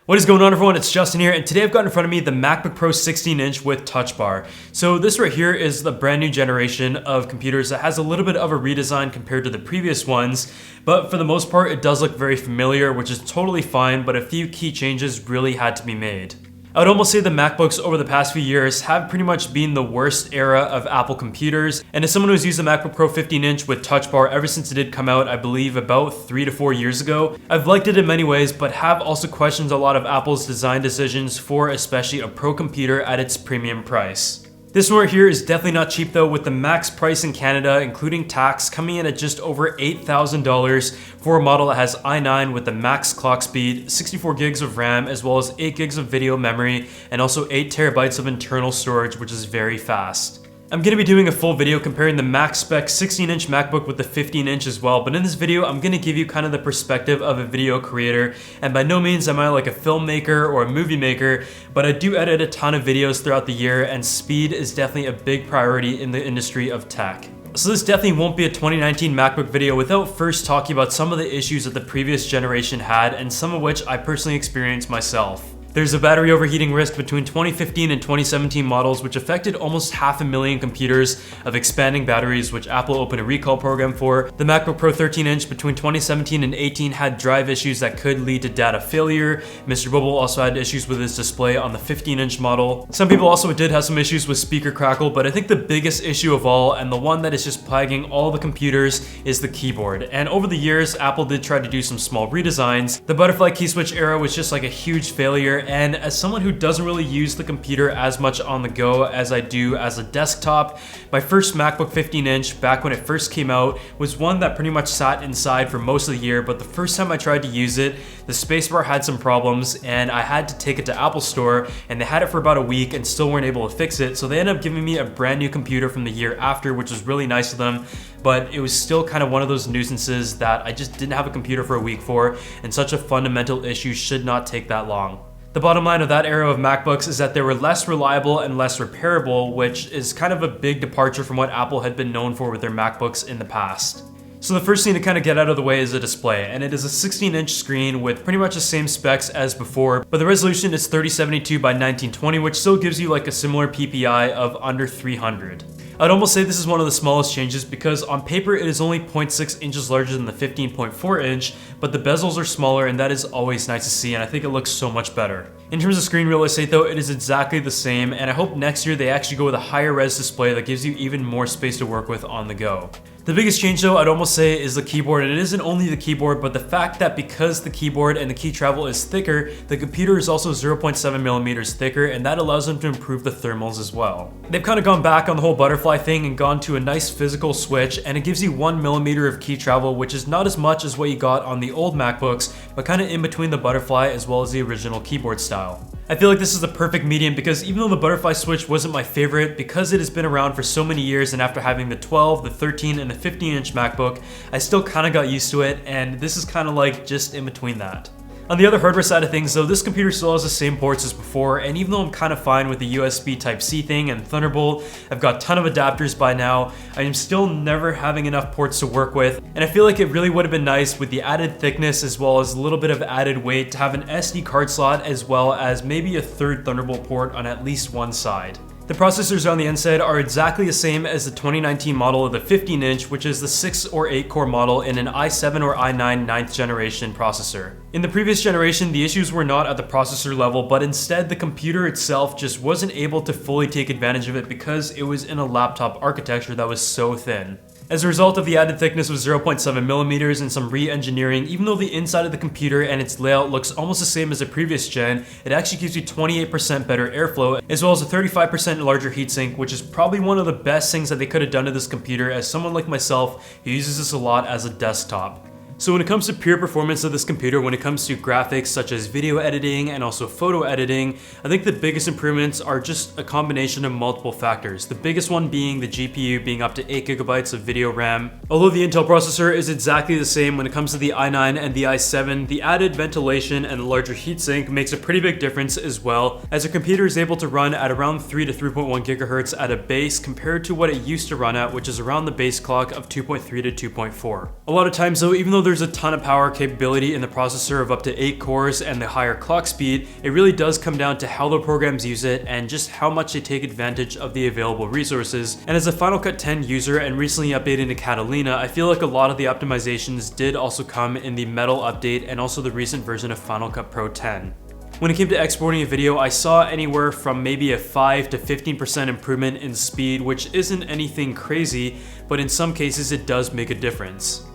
What is going on, everyone? It's Justin here, and today I've got in front of me the MacBook Pro 16-inch with Touch Bar. So this right here is the brand new generation of computers that has a little bit of a redesign compared to the previous ones, but for the most part it does look very familiar, which is totally fine, but a few key changes really had to be made. I would almost say the MacBooks over the past few years have pretty much been the worst era of Apple computers, and as someone who's used the MacBook Pro 15-inch with Touch Bar ever since it did come out, I believe about 3 to 4 years ago, I've liked it in many ways, but have also questioned a lot of Apple's design decisions for especially a Pro computer at its premium price. This one right here is definitely not cheap though, with the max price in Canada, including tax, coming in at just over $8,000 for a model that has i9 with the max clock speed, 64 gigs of RAM, as well as 8 gigs of video memory, and also 8 terabytes of internal storage, which is very fast. I'm going to be doing a full video comparing the max spec 16-inch MacBook with the 15-inch as well, but in this video I'm going to give you kind of the perspective of a video creator, and by no means am I like a filmmaker or a movie maker, but I do edit a ton of videos throughout the year, and speed is definitely a big priority in the industry of tech. So this definitely won't be a 2019 MacBook video without first talking about some of the issues that the previous generation had, and some of which I personally experienced myself. There's a battery overheating risk between 2015 and 2017 models, which affected almost 500,000 computers of expanding batteries, which Apple opened a recall program for. The MacBook Pro 13-inch between 2017 and 18 had drive issues that could lead to data failure. Mr. Bubble also had issues with his display on the 15-inch model. Some people also did have some issues with speaker crackle, but I think the biggest issue of all, and the one that is just plaguing all the computers, is the keyboard. And over the years, Apple did try to do some small redesigns. The butterfly key switch era was just like a huge failure, and as someone who doesn't really use the computer as much on the go as I do as a desktop, my first MacBook 15-inch back when it first came out was one that pretty much sat inside for most of the year, but the first time I tried to use it, the spacebar had some problems and I had to take it to Apple Store, and they had it for about a week and still weren't able to fix it, so they ended up giving me a brand new computer from the year after, which was really nice of them, but it was still kind of one of those nuisances that I just didn't have a computer for a week for, and such a fundamental issue should not take that long. The bottom line of that era of MacBooks is that they were less reliable and less repairable, which is kind of a big departure from what Apple had been known for with their MacBooks in the past. So the first thing to kind of get out of the way is the display, and it is a 16-inch screen with pretty much the same specs as before, but the resolution is 3072 by 1920, which still gives you like a similar PPI of under 300. I'd almost say this is one of the smallest changes because on paper it is only 0.6 inches larger than the 15.4 inch, but the bezels are smaller, and that is always nice to see, and I think it looks so much better. In terms of screen real estate though, it is exactly the same, and I hope next year they actually go with a higher res display that gives you even more space to work with on the go. The biggest change though, I'd almost say, is the keyboard, and it isn't only the keyboard, but the fact that because the keyboard and the key travel is thicker, the computer is also 0.7 millimeters thicker, and that allows them to improve the thermals as well. They've kind of gone back on the whole butterfly thing and gone to a nice physical switch, and it gives you 1 millimeter of key travel, which is not as much as what you got on the old MacBooks, but kind of in between the butterfly as well as the original keyboard style. I feel like this is the perfect medium because even though the butterfly switch wasn't my favorite, because it has been around for so many years, and after having the 12, the 13, and the 15-inch MacBook, I still kind of got used to it, and this is kind of like just in between that. On the other hardware side of things though, this computer still has the same ports as before, and even though I'm kind of fine with the USB Type-C thing and Thunderbolt, I've got a ton of adapters by now, I am still never having enough ports to work with, and I feel like it really would have been nice with the added thickness as well as a little bit of added weight to have an SD card slot as well as maybe a third Thunderbolt port on at least one side. The processors on the inside are exactly the same as the 2019 model of the 15-inch, which is the 6 or 8 core model in an i7 or i9 9th generation processor. In the previous generation, the issues were not at the processor level, but instead the computer itself just wasn't able to fully take advantage of it because it was in a laptop architecture that was so thin. As a result of the added thickness of 0.7 millimeters and some re-engineering, even though the inside of the computer and its layout looks almost the same as the previous gen, it actually gives you 28% better airflow, as well as a 35% larger heatsink, which is probably one of the best things that they could have done to this computer as someone like myself who uses this a lot as a desktop. So when it comes to pure performance of this computer, when it comes to graphics such as video editing and also photo editing, I think the biggest improvements are just a combination of multiple factors. The biggest one being the GPU being up to 8 gigabytes of video RAM. Although the Intel processor is exactly the same when it comes to the i9 and the i7, the added ventilation and the larger heatsink makes a pretty big difference as well, as a computer is able to run at around 3 to 3.1 gigahertz at a base compared to what it used to run at, which is around the base clock of 2.3 to 2.4. A lot of times though, even though there's a ton of power capability in the processor of up to 8 cores and the higher clock speed, it really does come down to how the programs use it and just how much they take advantage of the available resources. And as a Final Cut 10 user and recently updated to Catalina, I feel like a lot of the optimizations did also come in the Metal update and also the recent version of Final Cut Pro 10. When it came to exporting a video, I saw anywhere from maybe a 5 to 15% improvement in speed, which isn't anything crazy, but in some cases it does make a difference.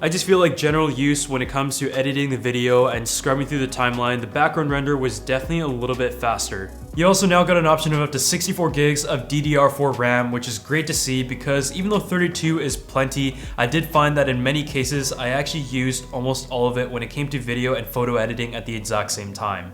I just feel like general use when it comes to editing the video and scrubbing through the timeline, the background render was definitely a little bit faster. You also now got an option of up to 64 gigs of DDR4 RAM, which is great to see because even though 32 is plenty, I did find that in many cases I actually used almost all of it when it came to video and photo editing at the exact same time.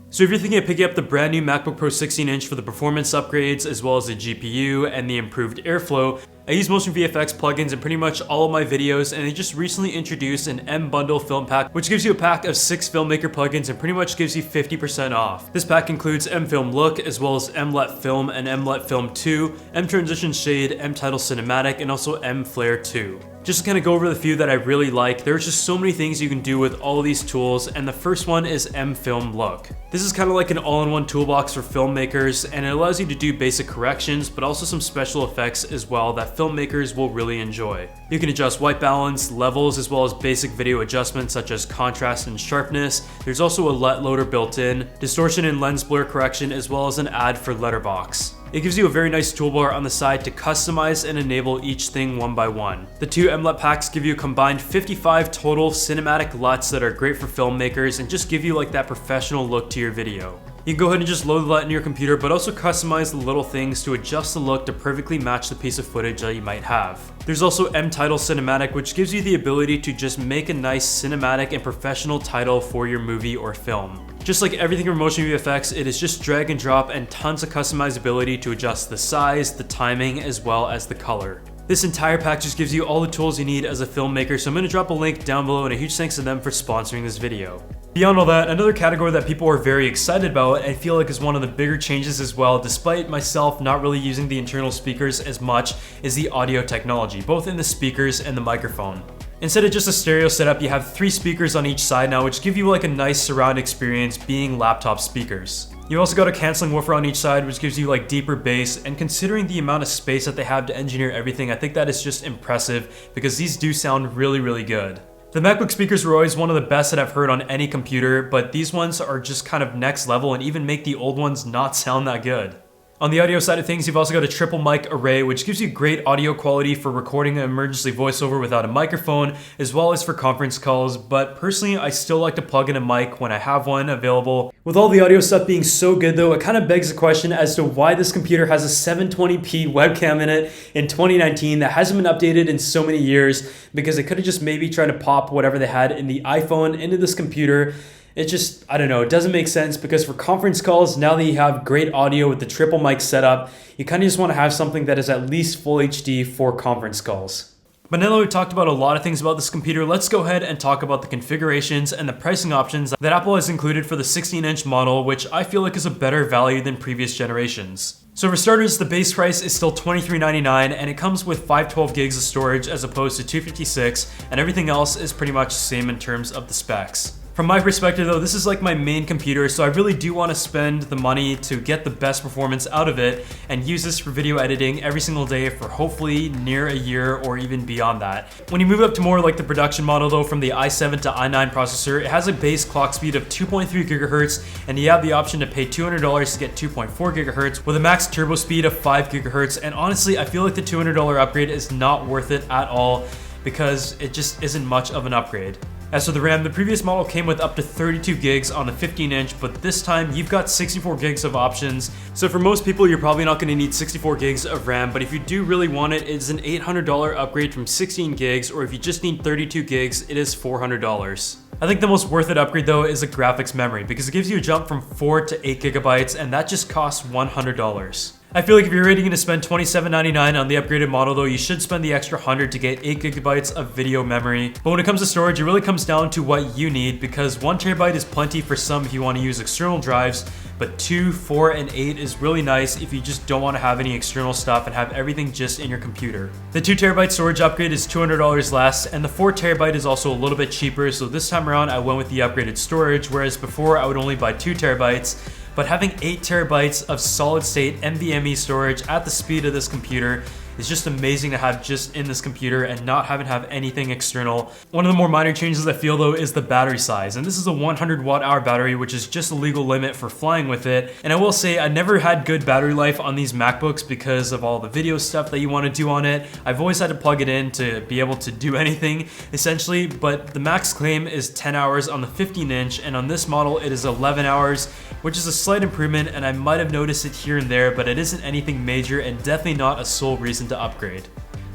So if you're thinking of picking up the brand new MacBook Pro 16-inch for the performance upgrades as well as the GPU and the improved airflow, I use Motion VFX plugins in pretty much all of my videos, and they just recently introduced an M-Bundle film pack, which gives you a pack of 6 filmmaker plugins and pretty much gives you 50% off. This pack includes M-Film Look, as well as M-Let Film and M-Let Film 2, M-Transition Shade, M-Title Cinematic, and also M-Flare 2. Just to kind of go over the few that I really like, there's just so many things you can do with all of these tools, and the first one is M-Film Look. This is kind of like an all-in-one toolbox for filmmakers, and it allows you to do basic corrections, but also some special effects as well that filmmakers will really enjoy. You can adjust white balance, levels, as well as basic video adjustments such as contrast and sharpness. There's also a LUT loader built in, distortion and lens blur correction, as well as an ad for letterbox. It gives you a very nice toolbar on the side to customize and enable each thing one by one. The two M-LUT packs give you a combined 55 total cinematic LUTs that are great for filmmakers and just give you like that professional look to your video. You can go ahead and just load the LUT in your computer, but also customize the little things to adjust the look to perfectly match the piece of footage that you might have. There's also M-Title Cinematic, which gives you the ability to just make a nice cinematic and professional title for your movie or film. Just like everything from Motion VFX, it is just drag and drop and tons of customizability to adjust the size, the timing, as well as the color. This entire pack just gives you all the tools you need as a filmmaker, so I'm going to drop a link down below and a huge thanks to them for sponsoring this video. Beyond all that, another category that people are very excited about and I feel like is one of the bigger changes as well, despite myself not really using the internal speakers as much, is the audio technology, both in the speakers and the microphone. Instead of just a stereo setup, you have 3 speakers on each side now, which give you like a nice surround experience being laptop speakers. You also got a canceling woofer on each side, which gives you like deeper bass, and considering the amount of space that they have to engineer everything, I think that is just impressive because these do sound really, really good. The MacBook speakers were always one of the best that I've heard on any computer, but these ones are just kind of next level and even make the old ones not sound that good. On the audio side of things, you've also got a triple mic array, which gives you great audio quality for recording an emergency voiceover without a microphone, as well as for conference calls, but personally, I still like to plug in a mic when I have one available. With all the audio stuff being so good though, it kind of begs the question as to why this computer has a 720p webcam in it in 2019 that hasn't been updated in so many years, because they could have just maybe tried to pop whatever they had in the iPhone into this computer. It just, I don't know, it doesn't make sense because for conference calls, now that you have great audio with the triple mic setup, you kind of just want to have something that is at least full HD for conference calls. But now that we've talked about a lot of things about this computer, let's go ahead and talk about the configurations and the pricing options that Apple has included for the 16-inch model, which I feel like is a better value than previous generations. So for starters, the base price is still $23.99 and it comes with 512 gigs of storage as opposed to 256, and everything else is pretty much the same in terms of the specs. From my perspective though, this is like my main computer, so I really do want to spend the money to get the best performance out of it and use this for video editing every single day for hopefully near a year or even beyond that. When you move up to more like the production model though, from the i7 to i9 processor, it has a base clock speed of 2.3 gigahertz, and you have the option to pay $200 to get 2.4 gigahertz with a max turbo speed of 5 gigahertz, and honestly I feel like the $200 upgrade is not worth it at all because it just isn't much of an upgrade. As for the RAM, the previous model came with up to 32 gigs on the 15-inch, but this time you've got 64 gigs of options. So for most people, you're probably not going to need 64 gigs of RAM, but if you do really want it, it's an $800 upgrade from 16 gigs, or if you just need 32 gigs, it is $400. I think the most worth it upgrade though is the graphics memory, because it gives you a jump from 4 to 8 gigabytes, and that just costs $100. I feel like if you're already going to spend $27.99 on the upgraded model though, you should spend the extra $100 to get 8 gigabytes of video memory. But when it comes to storage, it really comes down to what you need, because 1 terabyte is plenty for some if you want to use external drives, but 2, 4, and 8 is really nice if you just don't want to have any external stuff and have everything just in your computer. The 2 terabyte storage upgrade is $200 less, and the 4 terabyte is also a little bit cheaper, so this time around I went with the upgraded storage, whereas before I would only buy 2 terabytes. But having 8 terabytes of solid state NVMe storage at the speed of this computer is just amazing to have just in this computer and not having to have anything external. One of the more minor changes I feel though is the battery size, and this is a 100 watt hour battery, which is just a legal limit for flying with it. And I will say I never had good battery life on these MacBooks because of all the video stuff that you want to do on it. I've always had to plug it in to be able to do anything essentially, but the max claim is 10 hours on the 15-inch, and on this model it is 11 hours, which is a slight improvement, and I might have noticed it here and there, but it isn't anything major and definitely not a sole reason to upgrade.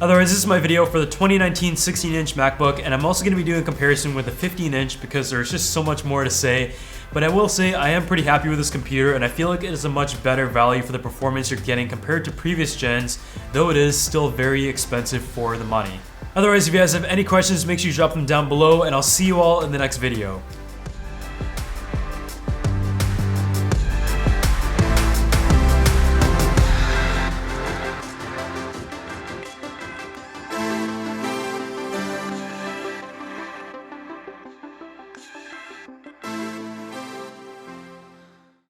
Otherwise, this is my video for the 2019 16-inch MacBook, and I'm also going to be doing a comparison with the 15-inch because there's just so much more to say. But I will say I am pretty happy with this computer, and I feel like it is a much better value for the performance you're getting compared to previous gens, though it is still very expensive for the money. Otherwise, if you guys have any questions, make sure you drop them down below, and I'll see you all in the next video.